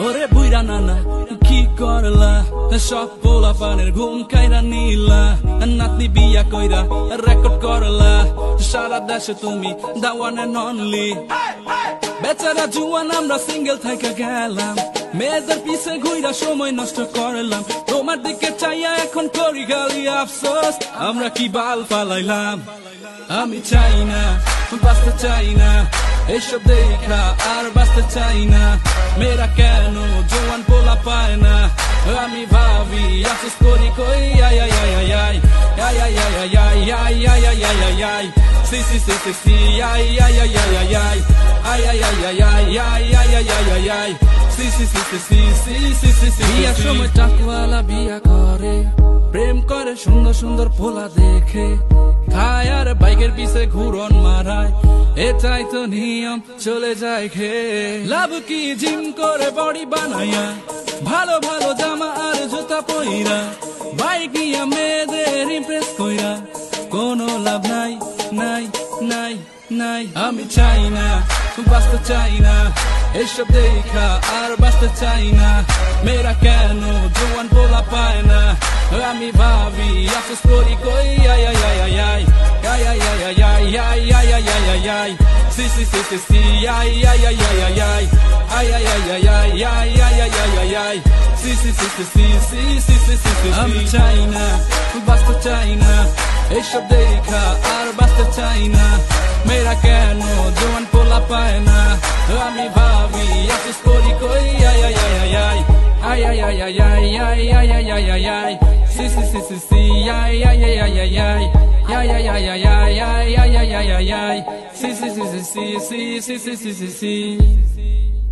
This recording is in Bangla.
ওরে বুইরা নানা কি করলা সব পোলা পানের ঘুম কাইরা নিলা নাতনি বিয়া কইরা রেকর্ড করলা সারা দেশে তুমি দাওয়ান এন্ড অনলি বেচারা জুয়ান আমরা সিঙ্গেল থাইকা গেলাম মেয়েদের পিছে ঘুইরা সময় নষ্ট করলাম তোমার দিকে চাইয়া এখন করি খালি আফসোস আমরা কি বাল ফালাইলাম আমি চাই না বাঁচতে চাই না এসব দেখা আর বাঁচতে চাই না মেয়েরা কেন জোয়ান পোলা পায় না আমি ভাবি আফসোস করি কই আই আই আই আই আই আই আই আই আই আই আই আই আই আই আই সি সি সি সি সি আই আই আই আই আই আই আই আই আই আই আই আই আই আই আই আই আই সি সি সি সি সি সি সি সি সি বিয়ার সময় টাকওয়ালা বিয়া করে প্রেম করে সুন্দর সুন্দর পোলা দেখে খায় আর বাইকের পিছে ঘুরন মারায় এটাই তো নিয়ম চলে যায় খেয়ে লাভ কি জিম করে বডি বানাইয়া ভালো ভালো জামা আর জুতা পইরা বাইক নিয়া মেয়েদের ইমপ্রেস কইরা কোনো লাভ নাই নাই নাই নাই আমি চাই না বাঁচতে চাই না এসব দেখা আর বাঁচতে চাই না মেয়েরা কেন জোয়ান পোলা পায় না আমি ভাবি আফসোস করি কই আই আই আই আই আই আই আই আই আই আই আই আই আই আই আই সি সি সি সি সি আই আই আই আই আই আই আই আই আই আই আই আই আই আই আই আই আই সি সি সি সি সি সি সি সি সি সি আমি চাই না বাঁচতে চাই না এসব দেখা আর বাঁচতে চাই না মেয়েরা কেন জোয়ান পোলা পায় না আমি ভাবি আফসোস করি কই আই আই আই আই I ay ay ay ay ay ay ay ay ay ay ay si si si si si ay ay ay ay ay ay ay ay ay ay ay ay ay ay ay ay ay si si si si si si si si si si si